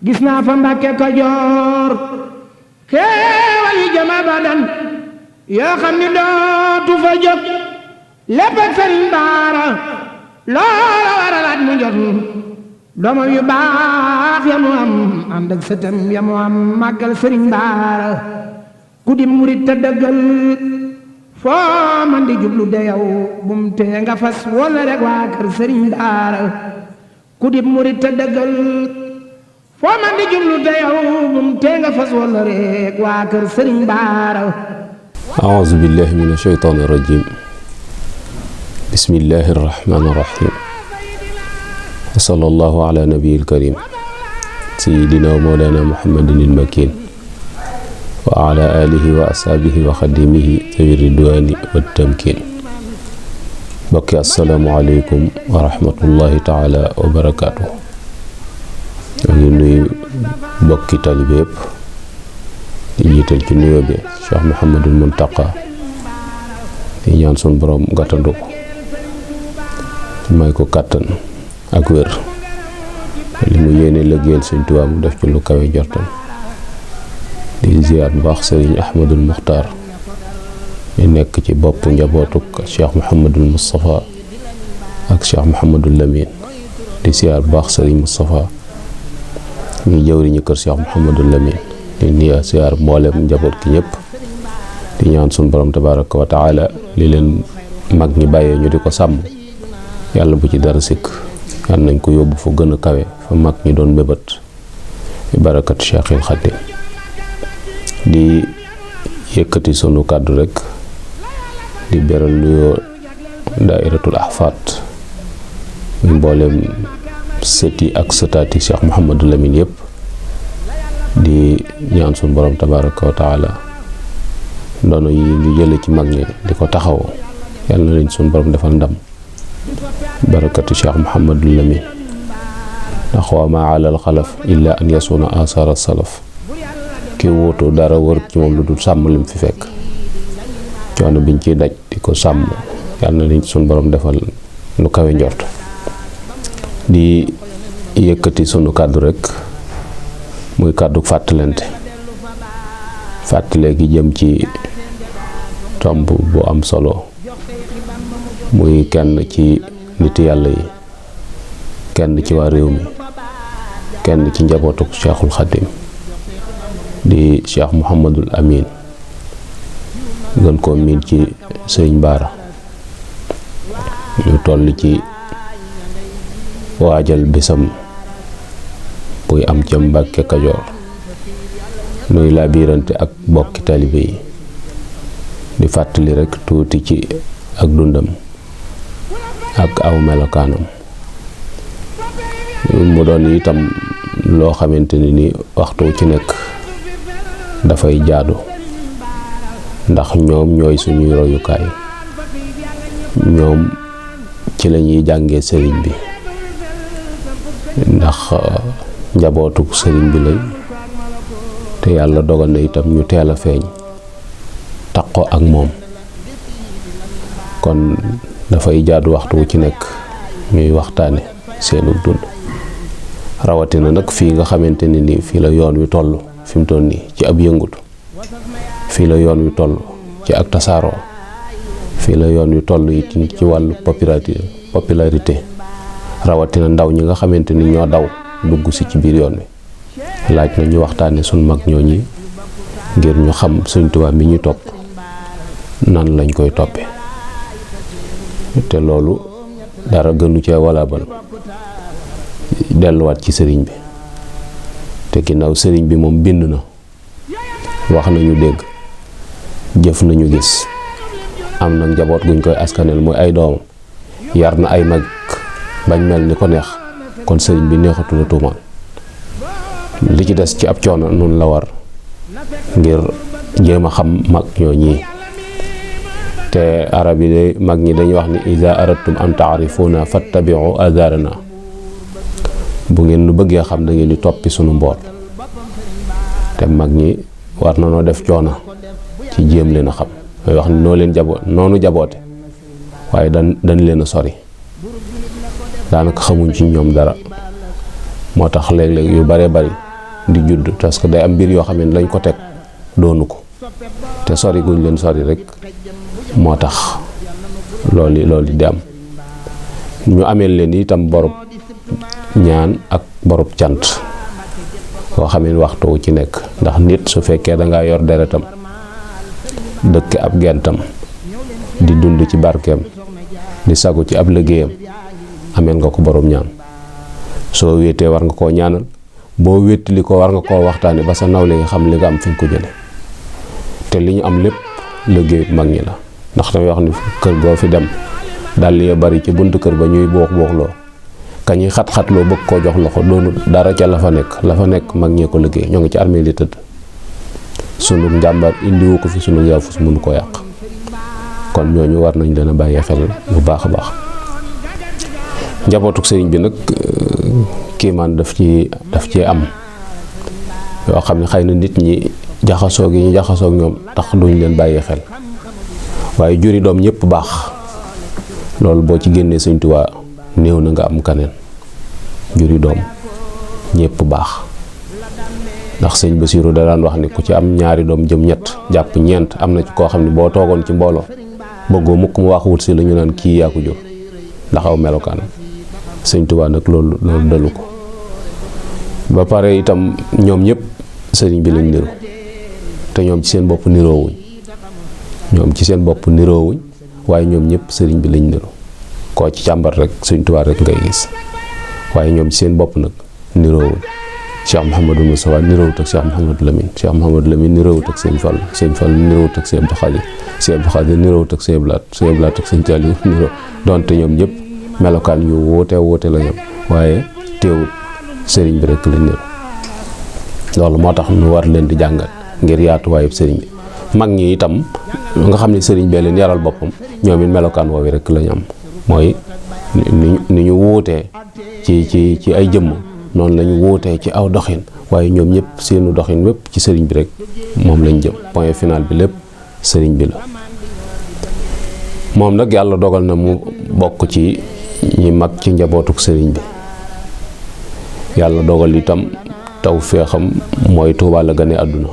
gis naa fa Mbàkke Kajoor xéewal yi jama badan yoo xam ni dootu fa jóg lépp ak Sëriñ Baara loola waralaat mu jot doomam yu baax ya mu am ànd ak sëtam ya mu am màggal Sëriñ Baara ku di murit te dëggal foo man di jublu de yow bum tee nga fas wala rek waa kër Sëriñ Baara ku di murit te dëggal foo man di jublu de yow bum tee nga fas wala rek waa kër Sëriñ Baara. A'uuzu billahi mina shaytaani rajiim. Bismillahi rahmaani rahiim. Wa sallallahu ala nabiyil kariim. Sayyidina wa mawlana Muhammadin il-makiin. Wa ala alihi wa ashaabihi wa xadimihi zawi ridwaani wa tamkiin. Mbokki assalaamu aleykum wa rahmatullahi taala wa barakaatuh. ñu ngi nuyu mbokki taalibe yépp di jiital ci nuyoo bi Cheikh Mouhamadul Muntaqa di ñaan sun borom gàttandu ko may ko kàttan ak wér li mu yéene liggéeyal Sëñ Tuubaa mu def ci lu kawe jortam di ziyaar bu baax Sëriñ Ahmadul Muxtaar mi nekk ci bopp njabootuk Cheikh Mouhamadul Moustapha ak Cheikh Mouhamadul Lamine di ziyaar bu baax Sëriñ Moustapha ñuy jëwriñu kër Cheikh Mouhamadul Lamine di nuyu ziyaar mboolem njaboot ki ñëpp di ñaan sun borom tabaraka wa taala li leen mag ñi bàyyee ñu di ko sàmm yàlla bu ci dara sikk yàlla nañ ko yóbbu fu gën a kawe fa mag ñi doon mébét bi barakat Cheikhil Xadim di yëkkati sunu kàddu rek di beral nuyoo daayiratul ahfaat muy mboolem sëti ak sëtaati Cheikh Mouhamadul Lamine yëpp di ñaan suñu borom tabaraka wa taala ndono yi ñu jële ci mag ñi di ko taxawoo yàlla na leen suñu borom defal ndam barakatu Cheikh Mouhamadul Lamine ndax wa ma ala al xalaf illa an yasuna asara salaf ki wóotu dara wërut ci moom lu dul sàmm lim fi fekk coono biñ ciy daj di ko sàmm yàlla na leen suñu borom defal lu kawe njort di yëkkati sunu kàddu rek muy kàddu fàttalante fàttale gi jëm ci tomb bu am solo muy kenn ci nit yàlla yi kenn ci waa réew mi kenn ci njabootuk Cheikhul Xadim di Cheikh Mouhamadul Amin gën koo miin ci Sëriñ Baara ñu toll ci waajal bisam buy am ca Mbàkke Kajoor nuy laabirante ak bokki taalibe yi di fàttali rekk tuuti ci ak dundam ak aw melokaanam mu doon itam loo xamante ni waxtu ci nekk dafay jaadu ndax ñoom ñooy suñuy royukaay ñoom ci lañuy jàngee sëriñ bi ndax njabootuk sëriñ bi lañ te yàlla dogal na itam ñu teel a feeñ taqo ak moom kon dafay jaadu waxtu wu ci nekk ñuy waxtaane seenu dund rawatina nag fii nga xamante ni nii fii la yoon wi toll fi mu toll nii ci ab yëngutu fii la yoon wi toll ci ak tasaaroo fii la yoon wi toll it ci wàllu popularité rawatina ndaw ñi nga xamante ni ñoo daw dugg si ci biir yoon wi laaj na ñu waxtaane suñ mag ñooñi ngir ñu xam Sëñ Tuubaa mi ñu topp nan lañ koy toppee te loolu dara gënu cee walaabal delluwaat ci sëriñ bi te ginnaaw sëriñ bi moom bind na wax nañu dégg jëf nañu gis am na njaboot guñ koy askanel mooy ay doomam yar na ay mag bañ mel ni ko neex kon sëriñ bi neexatu la tuumaal li ci des ci ab coono noonu la war ngir jéem a xam mag ñoo ñii te arab yi de mag ñi dañuy wax ni iza aradtum an taarifuna fattabi'u azarana bu ngeen nu bëggee xam da ngeen di toppi sunu mboor te mag ñi war na noo def coono ci jéem leen a xam mooy wax ni noo leen noonu jaboote waaye dañ leen a sori daanaka xamuñ ci ñoom dara moo tax léeg-léeg yu bare bari di judd parce que day am mbir yoo xam ne lañ ko teg doonu ko te sori guñ leen sori rek moo tax loolu di am ñu ameel leen itam borob ñaan ak borob cant boo xam ne waxtu wu ci nekk ndax nit su fekkee dangaa yor deretam dëkk ab gentam di dund ci barkeem di sagu ci ab liggéeyam ameel nga ko boroom ñaan soo wéetee war nga koo ñaanal boo wéttali ko war nga koo waxtaane ba sa nawle nga xam li nga am fi nga ko jële te li ñu am lépp liggéey mag ñi la ndax tamit wax ni kër goo fi dem dal ya bari ci buntu kër ba ñuy booxloo kañuy xat-xatloo bëgg koo jox loxo doonu dara ca la fa nekk mag ñee ko liggéey ñoo ngi ci armée li tëdd sunu njàmbar indiwu ko fi sunu yaafus mënu ko yàq kon ñooñu war nañ leen a bàyyi xel bu baax a baax njabootuk sëriñ bi nag kiimaan daf ci am yoo xam ne xëy na nit ñi jaxasoo gi ñu jaxasoog ñoom tax duñ leen bàyyi xel waaye juri doom ñëpp baax loolu boo ci génnee Sëñ Tuubaa néew na nga am kaneen juri doom ñëpp baax ndax sëñ Basiiru da daan wax ni ku ci am ñaari doom jëm ñett jàpp ñeent am na ci koo xam ne boo toogoon ci mbooloo bëggoo mukk mu wax wut si la ñu naan kii yaa ko jur ndax aw melokaanam Sëñ Tuubaa nag loolu dalu ko ba pare itam ñoom ñëpp sëriñ bi lañ niru te ñoom ci seen bopp niroowuñ waaye ñoom ñëpp sëriñ bi lañ niru koo ci càmbar rek Sëñ Tuubaa rek ngay gis waaye ñoom ci seen bopp nag niroowuñ Cheikh Mouhamadou Moustapha niroowut ak Cheikh Mouhamadou Lamine niroowut ak Sëñ Fall niroowut ak Sëñ Abdou Khadir niroowut ak Sëñ Blaat ak Sëñ Saliou niroo donte ñoom ñëpp melokaan yu wuute la ñoom waaye teewut sëriñ bi rek lañ niru loolu moo tax ñu war leen di jàngal ngir yaatuwaayub sëriñ bi mag ñi itam nga xam ne sëriñ bee leen yaral boppam ñoom it melokaan woowu rek lañ am mooy ni ñu wuutee ci ay jëmm noonu lañu wuutee ci aw doxin waaye ñoom ñëpp seenu doxin wépp ci sëriñ bi rek moom lañ jëm point final bi lépp sëriñ bi la moom nag yàlla dogal na mu bokk ci ñi mag ci njabootuk sëriñ bi yàlla dogal itam taw feexam mooy Tuubaa la gane àdduna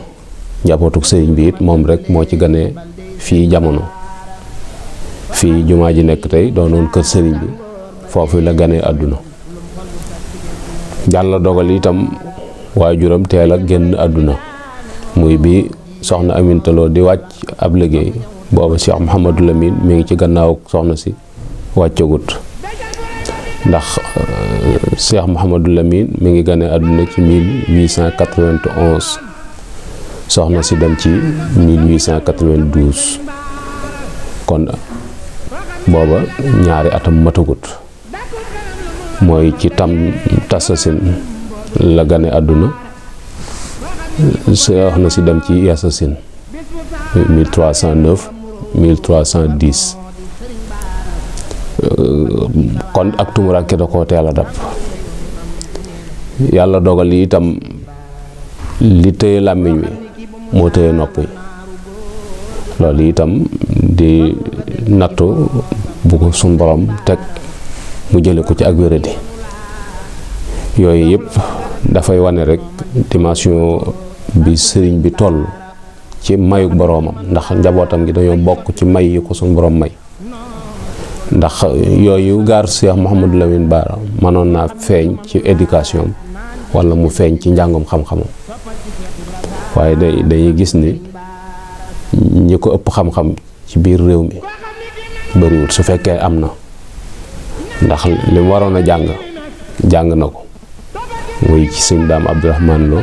njabootuk sëriñ bi it moom rek moo ci gane fii jamono fii jumaa ji nekk tey doonoon kër sëriñ bi foofu la gane àdduna yàlla dogal itam waajuram teel a génn àdduna muy bi soxna Aminta Lo di wàcc ab liggéey booba Cheikh Mouhamadou Lamine mi ngi ci gannaaw soxna si wàccagut ndax Cheikh Mouhamadou Lamine mi ngi gane àdduna ci 1891 soxna si dem ci 1892 kon booba ñaari atam matagut mooy ci Tasasin la gane àdduna soxna si dem ci Yasasin 1309 1310 kon ak tumuraanke da koo teel a dab yàlla dogal yi itam li tëye làmmiñ wi moo tëye nopp yi loolu itam di nattu bu ko suñ borom teg mu jële ko ci ak wéradi yooyu yëpp dafay wane rek dimension bi sëriñ bi toll ci mayu boroomam ndax njabootam gi dañoo bokk ci may yi ko suñ borom may ndax yooyu gaar Cheikh Mouhamadou Lamine Bara mënoon naa feeñ ci éducation wala mu feeñ ci njàngum xam-xamam waaye dañuy gis ni ñi ko ëpp xam-xam ci biir réew mi bariwut su fekkee am na ndax li mu waroon a jàng na ko muy ci sëñ Daam Abdourahmane Lo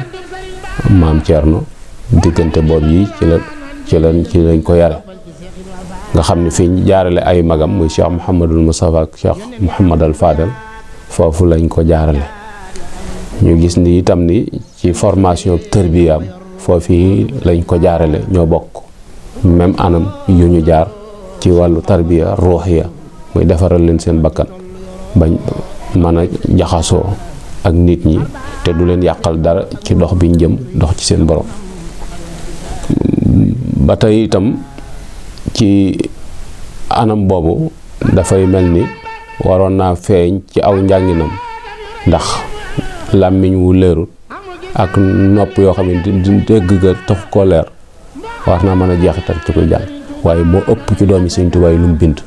maam Thierno diggante boobu yi ci lañ ko yare nga xam ne fi ñu jaarale ay magam muy Cheikh Mouhamadul Moustapha ak Cheikh Mouhamadal Fadel foofu lañ ko jaarale ñu gis ni itam ni ci formation tërbiyaam foofu lañ ko jaarale ñoo bokk même anam yu ñu jaar ci wàllu tarbiya ruuxiya muy defaral leen seen bakkan bañ mën a jaxasoo ak nit ñi te du leen yàqal dara ci dox biñ jëm dox ci seen borom ba tey itam ci anam boobu dafay mel ni waroon naa feeñ ci aw njànginam ndax làmmiñ wu leerut ak nopp yoo xam ne di dégg ga tax koo leer war naa mën a jeexital ci koy jàng waaye moo ëpp ci doomi Sëñ Tuubaa yi lu mu bind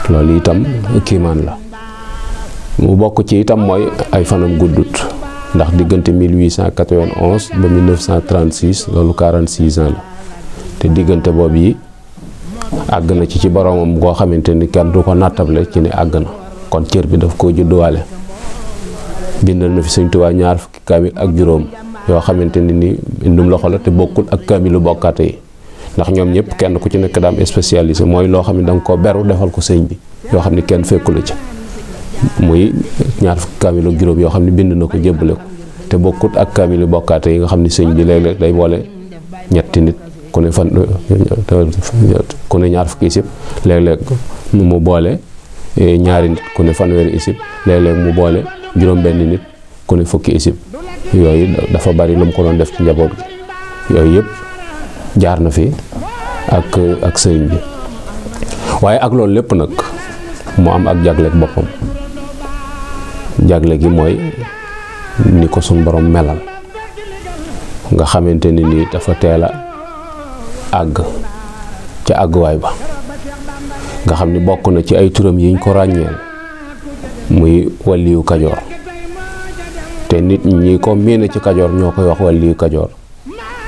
loolu itam kiimaan la. mu bokk ci itam mooy ay fanam guddut ndax diggante 1891 ba 1936 loolu 46 ans la te diggante boobu yi àgg na ci boromam goo xamante ni kenn du ko nattable ci ne àgg na kon cër bi daf koo judduwaale. bindal na fi Sëñ Tuubaa ñaar fukki kaamil ak juróom yoo xamante ni bindum loxo la te bokkul ak kaamilu bokkaate yi ndax ñoom ñëpp kenn ku ci nekk daam spécialisé mooy loo xam ne da nga koo beru defal ko sëñ bi yoo xam ne kenn fekku la ci muy ñaar fukki kaamil ak juróom yoo xam ne bind na ko jébbale ko te bokkut ak kaamilu bokkaate yi nga xam ne sëñ bi léeg-léeg day boole ñetti nit ku ne ñaar fukki isib léeg-léeg mu boole ñaari nit ku ne fanweeri isib léeg-léeg mu boole juróom benn nit ku ne fukki isib yooyu dafa bari lu mu ko doon def ci njaboot gi yooyu yëpp jaar na fi ak sëriñ bi waaye ak loolu lépp nag mu am ak jagleek boppam jagle gi mooy ni ko suñ borom melal nga xamante ni dafa teel a àgg ca àgguwaay ba nga xam ni bokk na ci ay turam yiñ ko ràññeel muy waliyu Kajoor te nit ñi ko miine ci Kajoor ñoo koy wax waliyu Kajoor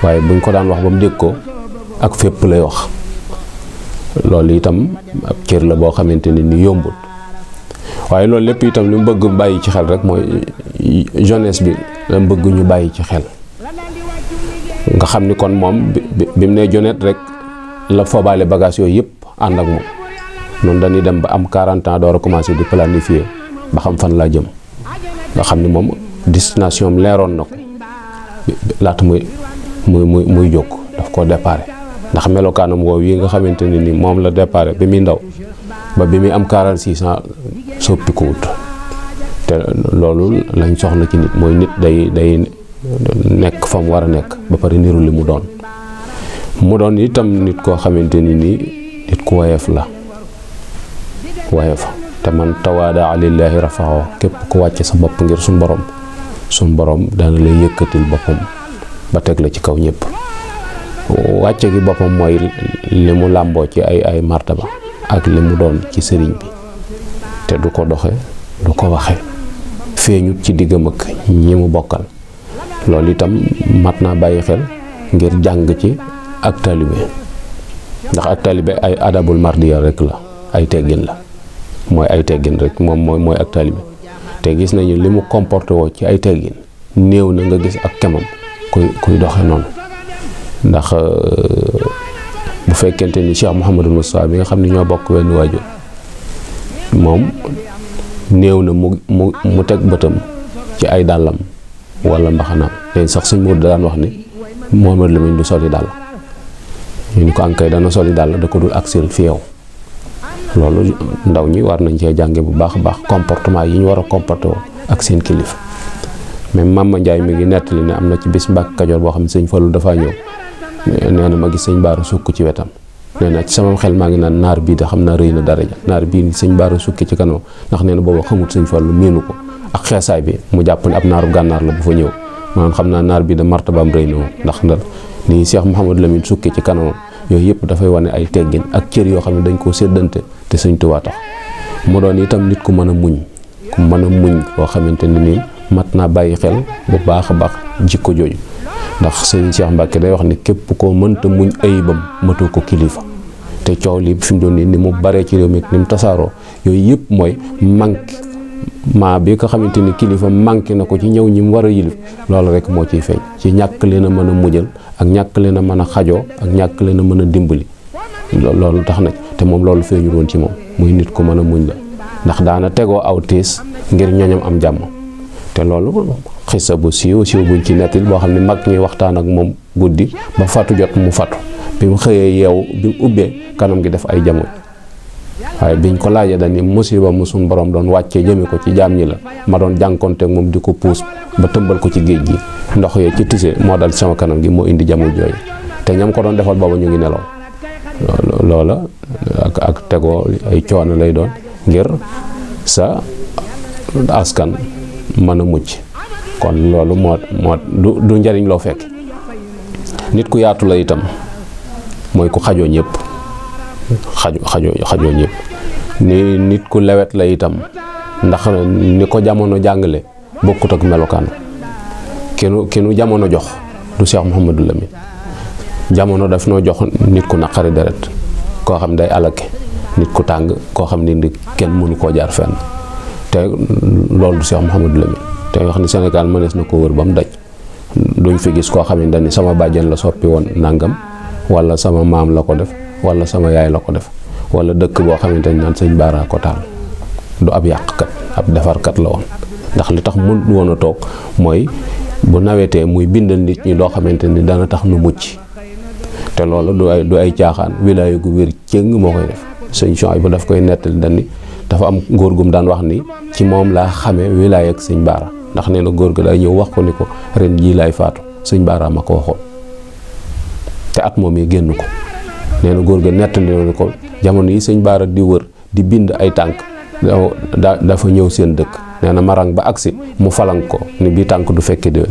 waaye buñ ko daan wax ba mu dégg ko ak fépp lay wax loolu itam ab cër la boo xamante ni yombul waaye loolu lépp itam li mu bëgg bàyyi ci xel rek mooy jeunesse bi la bëgg ñu bàyyi ci xel nga xam ni kon moom bi mu ne jonet rek la foobaale bagage yooyu yëpp ànd ak moom noonu dañuy dem ba am 40 ans door a commencé di planifier ba xam fan laa jëm nga xam ni moom destination am leeroon na ko laata muy jóg daf koo déparé ndax melokaanam woow yi nga xamante ni moom la déparé bi muy ndaw ba bi muy am 46 ans soppi ko wut te loolu lañ soxla ci nit mooy nit day nekk fa mu war a nekk ba pare niru li mu doon itam nit koo xamante ni nit ku woyof la woyof te man tawaada lillaahi rafahu képp ku wàcce sa bopp ngir suñ borom dana lay yëkkatil boppam ba teg la ci kaw ñëpp wàcce gi boppam mooy li mu làmboo ci ay martaba ak li mu doon ci sëriñ bi te du ko doxe du ko waxe feeñut ci diggam ak ñi mu bokkal loolu itam mat naa bàyyi xel ngir jàng ci ak taalibe ndax ak taalibe ay adabul mardiya rek la ay teggin la mooy ay teggin rek moom mooy ak taalibe te gis nañu li mu comporté woo ci ay teggin néew na nga gis ak kemam kuy doxe noonu ndax bu fekkente ni Cheikh Mouhamadou Moustapha bi nga xam ne ñoo bokk wenn waajur moom néew na mu teg bëtam ci ay dàllam wala mbaxanaam léegi sax suñ Moodu daan wax ni Mouhamadou Lamine du soli dàll ñu ni ko ankay dana soli dàll da ko dul aksil fi yow loolu ndaw ñi war nañ cee jànge bu baax a baax comportement yi ñu war a comporté woo ak seen kilifa même Mama Ndiaye mi ngi nettali ne am na ci bis Mbàkke Kajoor boo xam ne sëñ Fallu dafaa ñëw nee na ma gis sëñ Baara sukk ci wetam nee na ci sama xel maa ngi naan naar bii de xam naa rëy na daraja naar bii ni sëñ Baara sukki ci kanam ndax nee na booba xamut sëñ Fallu miinu ko ak xeesaay bi mu jàpp ne ab naaru gànnaar la bu fa ñëw maanaam xam naa naar bii de martabaam rëy na moom ndax nii Cheikh Mouhamadou Lamine sukki ci kanamam yooyu yëpp dafay wane ay teggin ak cër yoo xam ne dañ koo séddante te sëñ Tuubaa tax mu doon itam nit ku mën a muñ koo xamante ne nii mat naa bàyyi xel bu baax a baax jikko jooju ndax sëñ Cheikh Mbacke day wax ni képp koo mënta muñ ayibam matoo ko kilifa te coow li fi mu doon nii ni mu baree ci réew mi ni mu tasaaroo yooyu yëpp mooy manquement bi nga xamante ni kilifa manqué na ko ci ñëw ñi mu war a yilif loolu rek moo ciy feeñ ci ñàkk leen a mën a mujjal ak ñàkk leen a mën a xajoo ak ñàkk leen a mën a dimbali loolu tax na te moom loolu feeñu woon ci moom muy nit ku mën a muñ la ndax daana tegoo aw tiis ngir ñoñam am jàmm te loolu xisa bu siiw buñ ci nettil boo xam ne mag ñuy waxtaan ak moom guddi ba fatu jot mu fatu bi mu xëyee yeewu bi mu ubbee kanam gi def ay jamono waaye biñ ko laajee dañi musiba mu suñ borom doon wàccee jëme ko ci jaam ñi la ma doon jànkonteeg moom di ko puus ba tëmbal ko ci géej gi ndox yee ci tise moo dal sama kanam gi moo indi jamono jooyu te ñam ko doon defal booba ñu ngi nelaw loola ak tegoo ay coono lay doon ngir sa askan mën a mucc kon loolu moo du njariñ loo fekk. nit ku yaatu la itam mooy ku xajoo ñëpp xajoo ñëpp ni nit ku lewet la itam ndax ni ko jamono jàngale bokkut ak melokaan ki nu jamono jox du Cheikh Mouhamadou Lamine. jamono daf noo jox nit ku naqari deret koo xam day alake nit ku tàng koo xam ni kenn mënu koo jaar fenn te loolu du Cheikh Mouhamadou Lamine. te wax ni Sénégal mënees na ko wër ba mu daj duñ fi gis koo xam ne dañu sama bàjjen la soppi woon nangam wala sama maam la ko def wala sama yaay la ko def wala dëkk boo xamante ni naan sëñ Baara ko taal. du ab yàqkat ab defarkat la woon ndax li tax mun woon a toog mooy bu nawetee muy bindal nit ñi loo xamante ni dana tax nu mucc te loolu du ay caaxaan wilaayu gu wér cëng moo koy def. sëñ Chouaïb bu daf koy nettali dani dafa am góor gum daan wax ni ci moom laa xamee wilaay ak sëñ Baara ndax nee na góor ga day ñëw wax ko ni ko ren jii laay faatu sëñ Baara ma ko waxoon te at moom yi génn ko. nee na góor ga nettali ni ko jamono yi sëñ Baara di wër di bind ay tànk dafa ñëw seen dëkk nee na marang ba agsi mu falang ko ni bii tànk du fekke déwén.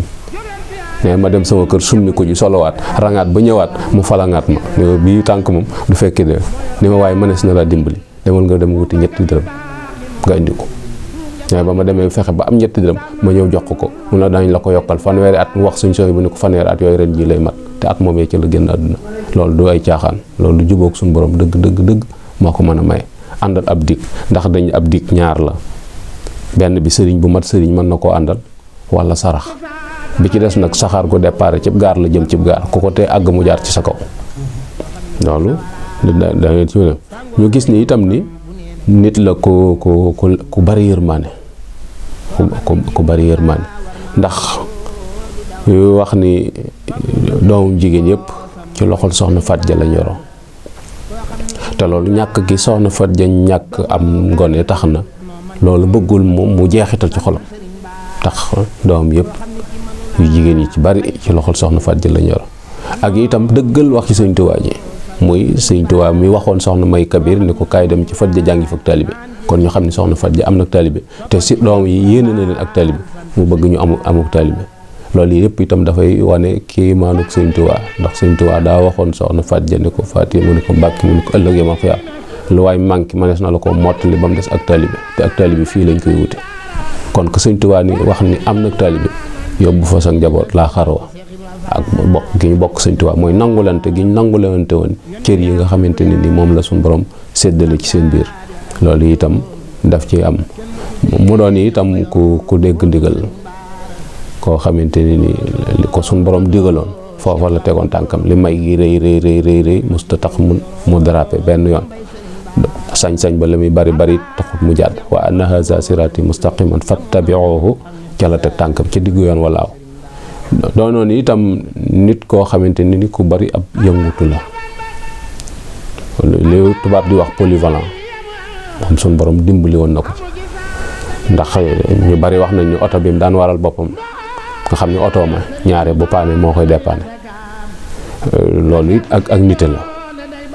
nee ma dem sama kër summi ko ji solowaat rangaat ba ñëwaat mu falangaat ma ni bii tànk moom du fekke déwén ni ma waaye mënees na la dimbali demal nga dem wuti ñetti dërëm nga indi ko. mais ba ma demee fexe ba am ñetti dërëm ma ñëw jox ko mu ne dañ la ko yokkal fanweeri at mu wax suñ sooy bu ne ko fanweeri at yooyu ren ji lay mat te at moomee ci la génn àdduna. loolu du ay caaxaan loolu du jubóog suñu borom dëgg moo ko mën a may. àndal ab dig ndax dañ ab dig ñaar la benn bi sëriñ bu mat sëriñ mën na koo àndal wala sarax bi ci des nag saxaar gu départ cib gaar la jëm cib gaar ku ko tee àgg mu jaar ci sa kaw. loolu da ci ñu gis ni itam ni nit la ku bari yërmaane ku bari yërmaane ndax wax ni doomu jigéen yëpp ci loxol soxna Faat Ja lañ yoroo te loolu ñàkk gi soxna Faat Ja ñàkk am ngone tax na loolu bëggul moom mu jeexital ci xolam tax doom yëpp yu jigéen yi ci bari ci loxol soxna Faat Ja lañ yoroo ak itam dëggal wax ci Sëñ Tuubaa ji muy Sëñ Tuubaa mi waxoon soxna May Kabir ni ko kaay dem ci Faat Ja jàngi fak taalibe kon ñu xam ne soxna Faat Ja am nag taalibe te si doom yi yéene na leen ak taalibe mu bëgg ñu amuk taalibe loolu yëpp itam dafay wane kii maanuk Sëñ Tuubaa ndax Sëñ Tuubaa daa waxoon soxna Faat Ja ni ko Faati mu ne ko Mbàkke mu ne ko ëllëgee ma fi am lu waay manqué manees na la ko mottali ba mu des ak taalibe te ak taalibe fii lañ koy wute kon que Sëñ Tuubaa ni wax ni am nag taalibe yóbbu fa sa njaboot laa xarwa ak bokk gi ñu bokk Sëñ Tuubaa mooy nangulante gi ñu nangulante woon cër yi nga xamante ne ni moom la suñu borom séddale ci seen biir loolu itam daf ci am mu doon itam ku dégg ndigal koo xamante ne ni li ko suñu borom digaloon foofa la tegoon tànkam li may gi rëy musta tax mu dérapé benn yoon sañ-sañ ba la muy bari taxut mu jàdd wa anna haza sirati mustaqiman fattabi'uhu ca la teg tànkam ci diggu yoon walaaw doonoon itam nit koo xamante ni ku bari ab yëngutu la li tubaab di wax polyvalent moom suñu borom dimbali woon na ko ci ndax ñu bari wax nañ ni oto bi mu daan waral boppam nga xam ne oto ma ñaare bu paane moo koy dépanne loolu it ak nite la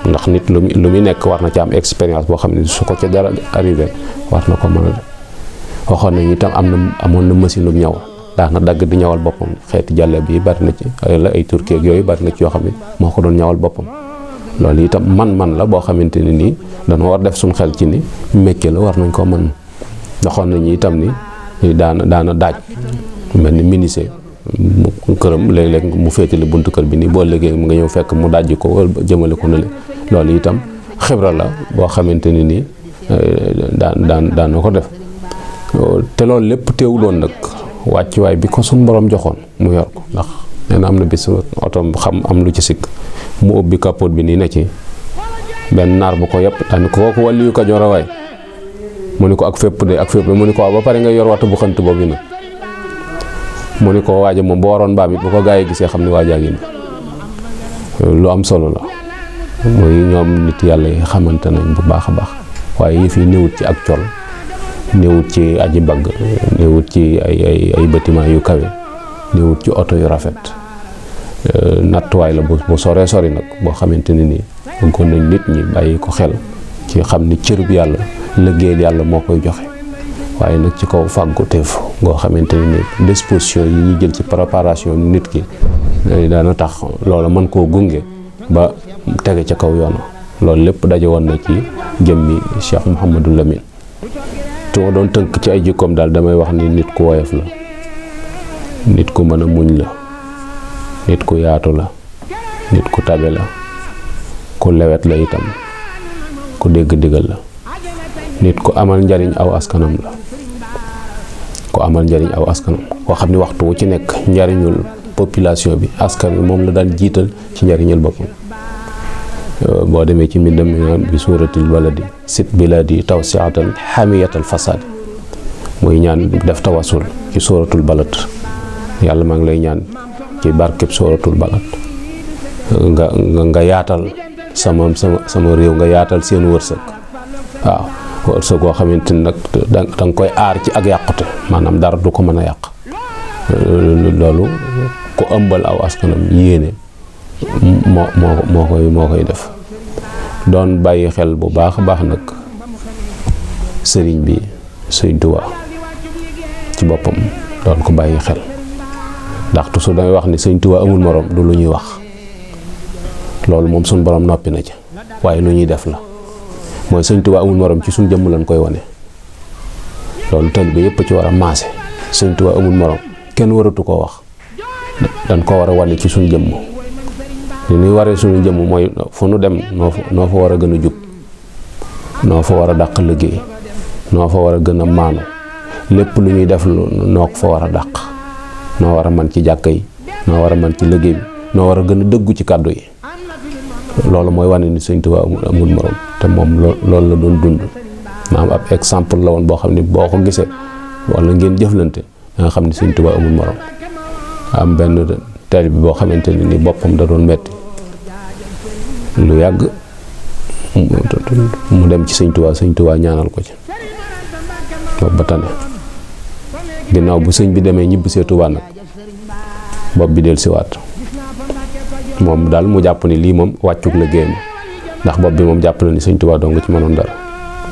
ndax nit lu muy nekk war na ci am expérience boo xam ne su ko ca dara arrivé war na ko mën a waxoon nañ itam amoon na machine bu ñaw daax na dagg di ñawal boppam xeeti jàlle bi bari na ci ay turki ak yooyu bari na ci yoo xam ne moo ko doon ñawal boppam loolu itam man la boo xamante ne nii dañoo war def suñu xel ci ni métier la war nañ ko mën waxoon nañu itam ni daana daaj mel ni menuisier mu këram léeg-léeg mu féetale buntu kër bi nii boo léegi mu nga ñëw fekk mu dajji ko wala jëmale ko nële loolu itam xibra la boo xamante ne nii daan na ko def te loolu lépp teewuloon nag wàccuwaay bi ko suñ borom joxoon mu yor ko ndax nee na am na bis oto xam am lu ci sikk mu ubbi capote bi nii na ci benn naar bu ko yëpp daan ko kooku wàllu yu ko joor a waay mu ni ko ak fépp de mu ni ko waaw ba pare nga yor watu bu xant boobu nag mu ni ko waaja moom boo waroon mbaam it bu ko gaa yi gisee xam ne waajaa ngi ni lu am solo la muy ñoom nit yàlla yi xamante nañ bu baax a baax waaye yëf yi néewut ci ak col néewut ci aji bagg néewut ci ay bâtiment yu kawe néewut ci oto yu rafet nattuwaay la bu soree sori nag boo xamante ne nii bëggoon nañ nit ñi bàyyi ko xel ci xam ni cërub yàlla liggéeyal yàlla moo koy joxe waaye nag ci kaw fàggu teef ngoo xamante ni disposition yi ñuy jël ci préparation nit ki dana tax loola mën koo gunge ba tege ca kaw yoon loolu lépp daje woon na ci jëmmi Cheikh Mouhamadou Lamine. te ma doon tënk ci ay jikkoom daal damay wax ni nit ku woyof la, nit ku mën a muñ la, nit ku yaatu la, nit ku tabe la, ku lewet la itam, ku dégg digal la, nit ku amal njariñ aw askanam la, ku amal njariñ aw askanam koo xam ni waxtu wu ci nekk njariñul population bi askan bi moom la daan jiital ci njariñul boppam. boo demee ci mbindam bi suuratul baladi sit biladi tawsiatan xamiyatal fasad muy ñaan def tawasul ci suuratul balad yàlla maa ngi lay ñaan ci barkeb suuratul balad nga yaatal sama réew, nga yaatal seen wërsëg. waaw wërsëg goo xamante ni nag danga koy aar ci ak yàqute, maanaam dara du ko mën a yàq. loolu ku ëmbal aw askanam yéene moo koy def. doon bàyyi xel bu baax a baax nag sëriñ bi Sëriñ Tuubaa ci boppam doon ko bàyyi xel, ndax toujours damay wax ni Sëriñ Tuubaa amul morom du lu ñuy wax, loolu moom suñ borom noppi na ci, waaye lu ñuy def la. mooy Sëriñ Tuubaa amul morom ci suñ jëmm lañ koy wane, loolu taalibe yépp ci war a maase. Sëriñ Tuubaa amul morom kenn waratu koo wax, dañ ko war a wane ci suñ jëmm. li ñuy waree suñu jëmm mooy fu nu dem noo fa war a gën a jub, noo fa war a dàq liggéey, noo fa war a gën a maanu, lépp lu ñuy def noo ko fa war a dàq, noo war a man ci jàkka yi, noo war a man ci liggéey bi, noo war a gën a dëggu ci kàddu yi. loolu mooy wane ni Sëriñ Tuubaa amul morom, te moom loolu la doon dund. maanaam ab exemple la woon boo xam ne boo ko gisee wala ngeen jëflante da nga xam ne Sëriñ Tuubaa amul morom. am benn teel bi boo xamante ni boppam da doon metti lu yàgg mu dem ci Sëriñ Tuubaa ñaanal ko ci bopp ba tane. ginnaaw bu sëñ bi demee ñibbisee Tuubaa nag bopp bi del siwaat moom daal mu jàpp ni lii moom wàccug la génn, ndax bopp bi moom jàpp na ni Sëriñ Tuubaa doo nga ci mënoon dara,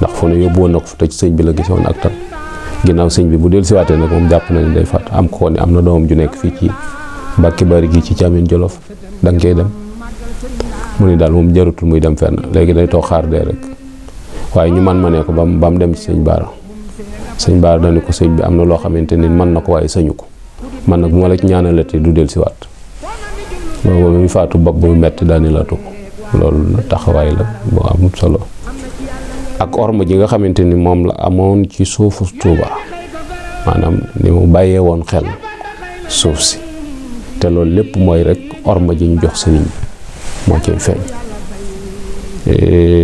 ndax fu ne yóbbu woon na ko fa te ci sëñ bi la gisoon ak tan. ginnaaw sëñ bi bu del siwaatee nag moom jàpp na ni day faat. am ko ni am na doomam ju nekk fii ci Mbàkke Bari gi ci Caamen Jolof, da nga koy dem. mu ni daal moom jarutul muy dem fenn, léegi day toog xaar dee rek. waaye ñu ma ne ko ba mu dem ci sëñ Baara. sëñ Baara dañu ko sëñ bi am na loo xamante ni mën na ko waaye sañu ko, man nag bu ma la ci ñaanalatee du del siwaat. boobu mi faatu bopp bu metti daani la tukk. loolu taxawaay la bu am solo. ak orma ji nga xamante ni moom la amoon ci suufu Tuubaa, maanaam ni mu bàyyee woon xel suuf si. te loolu lépp mooy rek orma ji ñu jox sëriñ bi moo cay feeñ.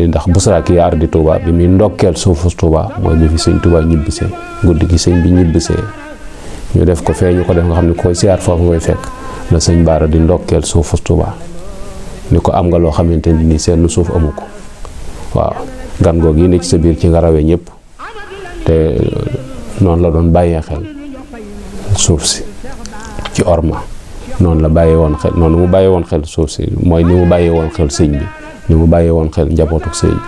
ndax busraaki yaar di Tuubaa bi muy ndokkeel suufu Tuubaa mooy bi fi sëñ Tuubaa ñibbisee, guddi gi sëñ bi ñibbisee ñu def ko fee ñu ko def nga xam ne koy siyaar foofu ngay fekk la sëñ Baara di ndokkeel suufu Tuubaa ni ko am nga loo xamante ni seen suuf amu ko. waaw gan googu yi ne ci sa biir ci nga rawee ñëpp, te noonu la doon bàyyee xel suuf si ci orma. noonu la bàyyee woon xel, noonu mu bàyyee woon xel suuf si mooy ni mu bàyyee woon xel sëñ bi, ni mu bàyyee woon xel njabootuk sëñ bi.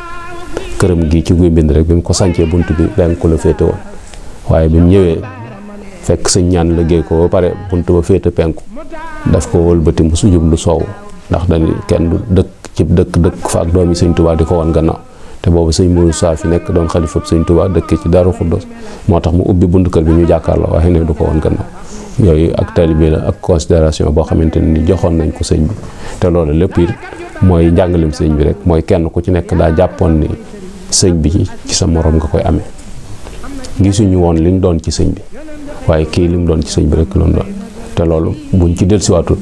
këram gi ci Guy Mbind rek bi mu ko sancee bunt bi penku la féete woon, waaye bi mu ñëwee fekk sëñ ñaan liggéey ko ba pare bunt ba féete penku daf ko wëlbati mu su jublu soowu, ndax dañu kenn du dëkk ci dëkk fa ak doomi sëñ Tuubaa di ko woon gannaaw. te boobu sëñ Mourou Saa fi nekk doon xalifab sëñ Tuubaa dëkk ci Daaru Xuddoos, moo tax mu ubbi buntu kër bi ñu jàkkaarloo, waaye ne du ko woon gannaaw. yooyu ak taalibe la ak considération boo xamante ni joxoon nañ ko sëñ bi. te loolu lépp it mooy njàngalem sëñ bi rek, mooy kenn ku ci nekk daa jàppoon ni sëñ bi ci sa morom nga koy amee. gisuñu woon liñ doon ci sëñ bi, waaye kii lim doon ci sëñ bi rek loon doon. te loolu buñ ci dellusiwaatul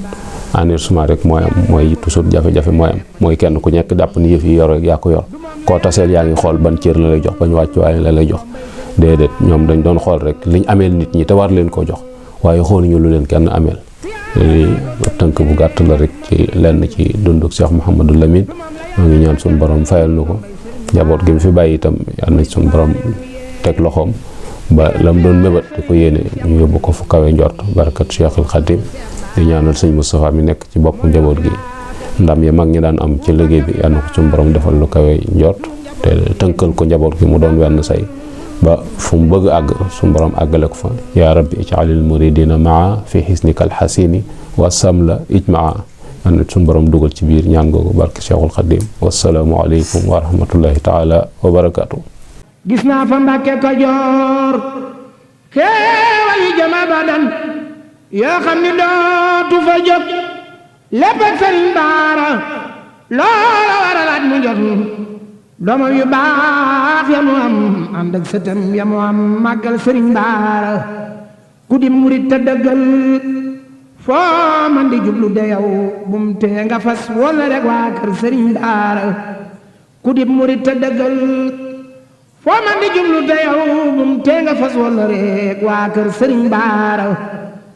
enregistrement rek mooy am, mooy toujours jafe-jafe mooy am, mooy kenn ku nekk jàpp ni yëf yi yor rek yaa ko yor. koo taseel yaa ngi xool ban cër la lay jox, bañ wàcc waaye la lay jox. déedéet ñoom dañ doon xool rek liñ ameel nit ñi te war leen koo jox, waaye xooluñu lu leen kenn ameel. lii tënk bu gàtt la rek ci lenn ci dunduk Cheikh Mouhamadou Lamine. maa ngi ñaan suñu borom fayal nu ko, njaboot gi mu fi bàyyi itam yal na suñu borom teg loxoom ba lam doon mébét di ko yéene ñu yóbbu ko fu kawe njort, barakat Cheikhul Khadim. di ñaanal sëñ Moustapha mi nekk ci bopp njaboot gi, ndam ya mag ñi daan am ci liggéey bi yal na ko suñu borom defal lu kawe njort te tënkal ko njaboot gi mu doon wenn say ba fu mu bëgg àgg suñu borom àggale ko fa yaa rabbi ij'alil muridina maa fi xisnikal xasini wa samla ijmaa an suñu borom dugal ci biir ñaan googu barke Cheikhul Khadim wasalaamu aleykum wa rahmatullahi taala wa barakaatu. gis naa fa Mbàkke Kajoor xéewal yi jëm abadan yoo xam ni dootu fa jóg lépp ak Sëriñ Baara loola waralaat mu jot doomam yu baax ya mu am ànd ak sëtam ya mu am màggal Sëriñ Baara ku di murit te dëggal foo man di jublu de yow bum tee nga fas wala rek waa kër Sëriñ Baara ku di murit te dëggal foo man di jublu de yow bum tee nga fas wala rek waa kër Sëriñ Baara